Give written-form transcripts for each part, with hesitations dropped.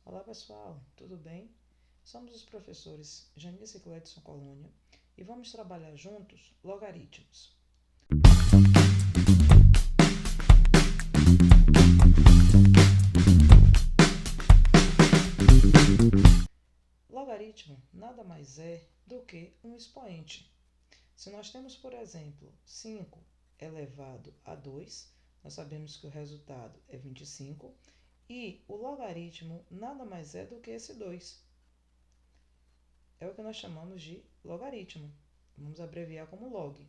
Olá pessoal, tudo bem? Somos os professores Janice e Cledson Colônia e vamos trabalhar juntos logaritmos. Logaritmo nada mais é do que um expoente. Se nós temos, por exemplo, 5 elevado a 2, nós sabemos que o resultado é 25 e o logaritmo nada mais é do que esse 2. É o que nós chamamos de logaritmo. Vamos abreviar como log.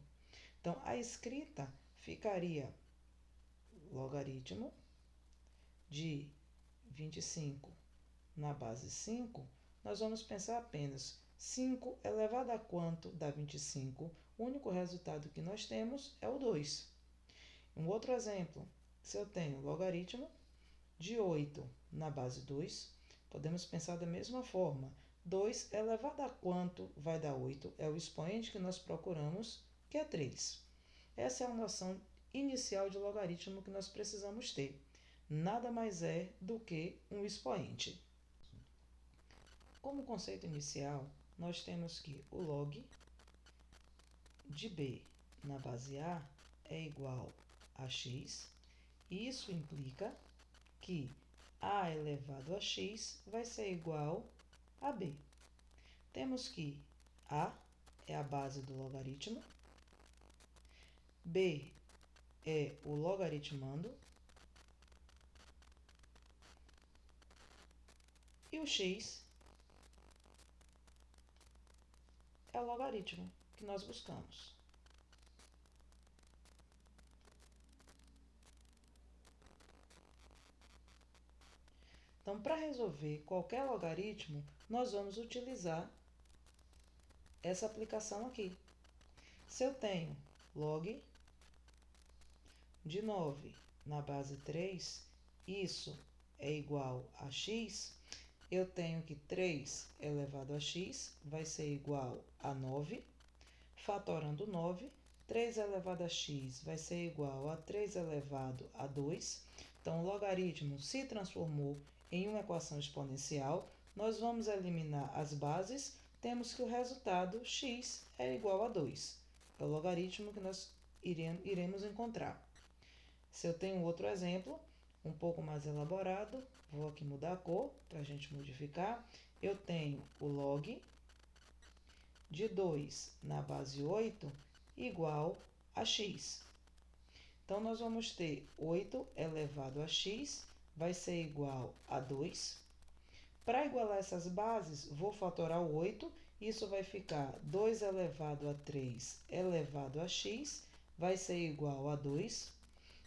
Então, a escrita ficaria logaritmo de 25 na base 5. Nós vamos pensar apenas 5 elevado a quanto dá 25. O único resultado que nós temos é o 2. Um outro exemplo, se eu tenho logaritmo de 8 na base 2, podemos pensar da mesma forma. 2 elevado a quanto vai dar 8? É o expoente que nós procuramos, que é 3. Essa é a noção inicial de logaritmo que nós precisamos ter. Nada mais é do que um expoente. Como conceito inicial, nós temos que o log de b na base a é igual a x. Isso implica que a elevado a x vai ser igual a b. Temos que a é a base do logaritmo, b é o logaritmando e o x é o logaritmo que nós buscamos. Então, para resolver qualquer logaritmo, nós vamos utilizar essa aplicação aqui. Se eu tenho log de 9 na base 3, isso é igual a x, eu tenho que 3 elevado a x vai ser igual a 9, fatorando 9, 3 elevado a x vai ser igual a 3 elevado a 2. Então, o logaritmo se transformou em uma equação exponencial. Nós vamos eliminar as bases, temos que o resultado x é igual a 2. É o logaritmo que nós iremos encontrar. Se eu tenho outro exemplo, um pouco mais elaborado, vou aqui mudar a cor para a gente modificar. Eu tenho o log de 2 na base 8 igual a x. Então, nós vamos ter 8 elevado a x vai ser igual a 2. Para igualar essas bases, vou fatorar o 8. Isso vai ficar 2 elevado a 3 elevado a x vai ser igual a 2.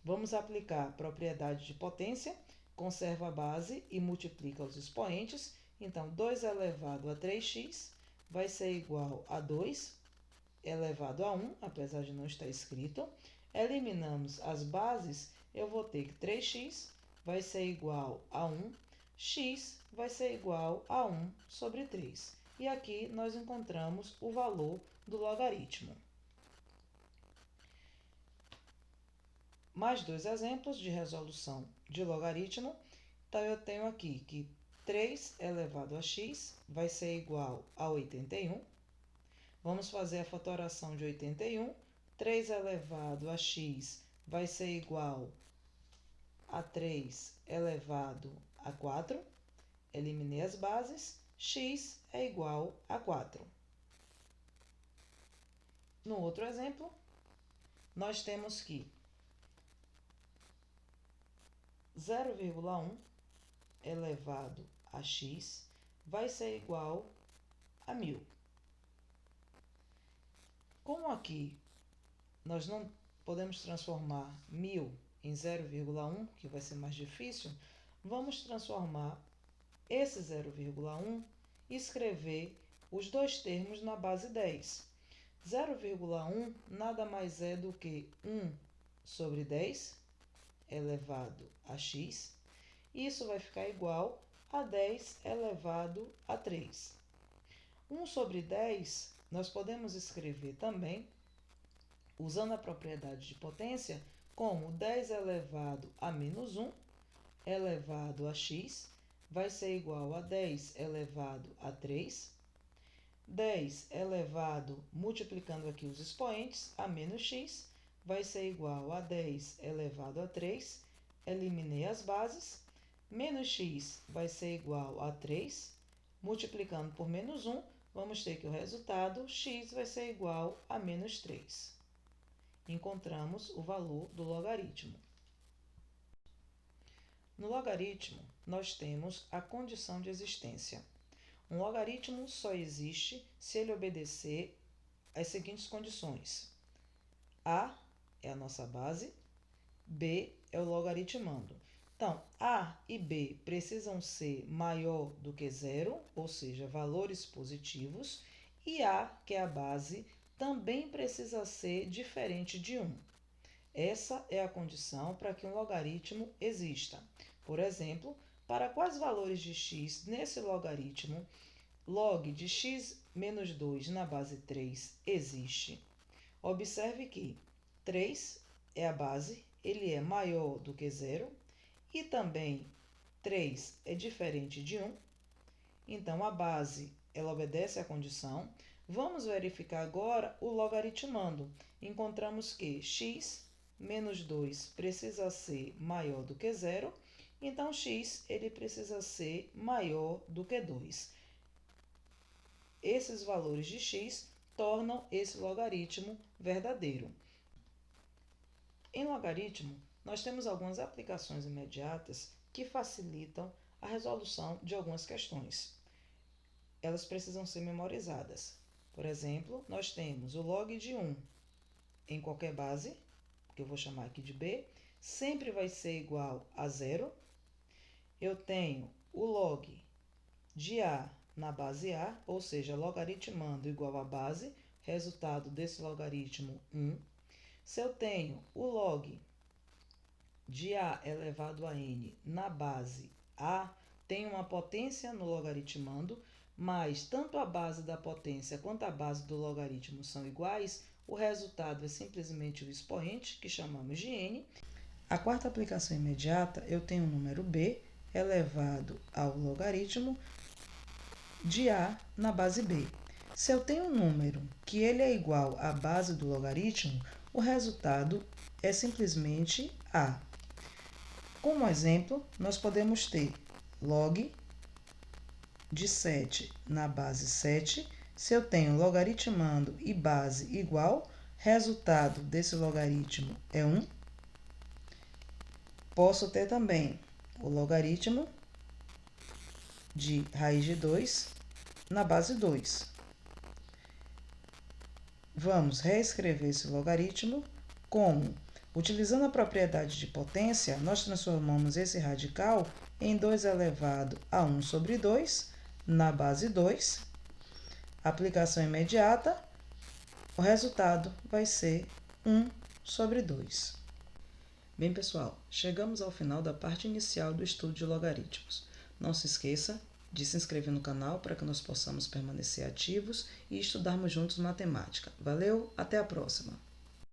Vamos aplicar a propriedade de potência, conserva a base e multiplica os expoentes. Então, 2 elevado a 3x vai ser igual a 2 elevado a 1, apesar de não estar escrito. Eliminamos as bases, eu vou ter que 3x vai ser igual a 1, x vai ser igual a 1 sobre 3. E aqui nós encontramos o valor do logaritmo. Mais dois exemplos de resolução de logaritmo. Então, eu tenho aqui que 3 elevado a x vai ser igual a 81. Vamos fazer a fatoração de 81. 3 elevado a x vai ser igual a 3 elevado a 4. Eliminei as bases. X é igual a 4. No outro exemplo, nós temos que 0,1 elevado a x vai ser igual a 1000. Como aqui nós não podemos transformar 1000 em 0,1, que vai ser mais difícil, vamos transformar esse 0,1 e escrever os dois termos na base 10. 0,1 nada mais é do que 1 sobre 10 elevado a x. Isso vai ficar igual a 10 elevado a 3. 1 sobre 10 nós podemos escrever também, usando a propriedade de potência, como 10 elevado a menos 1 elevado a x. vai ser igual a 10 elevado a 3. 10 elevado, multiplicando aqui os expoentes, a menos x, vai ser igual a 10 elevado a 3. Eliminei as bases. Menos x vai ser igual a 3. Multiplicando por menos 1, vamos ter que o resultado, x vai ser igual a menos 3. Encontramos o valor do logaritmo. No logaritmo, nós temos a condição de existência. Um logaritmo só existe se ele obedecer às seguintes condições. A é a nossa base, B é o logaritmando. Então, A e B precisam ser maior do que zero, ou seja, valores positivos, e A, que é a base, também precisa ser diferente de 1. Essa é a condição para que um logaritmo exista. Por exemplo, para quais valores de x nesse logaritmo, log de x menos 2 na base 3 existe? Observe que 3 é a base, ele é maior do que zero, e também 3 é diferente de 1. Então, a base ela obedece à condição. Vamos verificar agora o logaritmando. Encontramos que x menos 2 precisa ser maior do que zero, então x ele precisa ser maior do que 2. Esses valores de x tornam esse logaritmo verdadeiro. Em logaritmo, nós temos algumas aplicações imediatas que facilitam a resolução de algumas questões. Elas precisam ser memorizadas. Por exemplo, nós temos o log de 1 em qualquer base, que eu vou chamar aqui de B, sempre vai ser igual a zero. Eu tenho o log de A na base A, ou seja, logaritmando igual a base, resultado desse logaritmo 1. Se eu tenho o log de A elevado a N na base A, tem uma potência no logaritmando, mas tanto a base da potência quanto a base do logaritmo são iguais, o resultado é simplesmente o expoente, que chamamos de N. A quarta aplicação imediata, eu tenho o número B elevado ao logaritmo de A na base B. Se eu tenho um número que ele é igual à base do logaritmo, o resultado é simplesmente A. Como exemplo, nós podemos ter log de 7 na base 7. Se eu tenho logaritmando e base igual, resultado desse logaritmo é 1. Posso ter também o logaritmo de raiz de 2 na base 2. Vamos reescrever esse logaritmo como, utilizando a propriedade de potência, nós transformamos esse radical em 2 elevado a 1 sobre 2 na base 2. Aplicação imediata, o resultado vai ser 1 sobre 2. Bem, pessoal, chegamos ao final da parte inicial do estudo de logaritmos. Não se esqueça de se inscrever no canal para que nós possamos permanecer ativos e estudarmos juntos matemática. Valeu, até a próxima!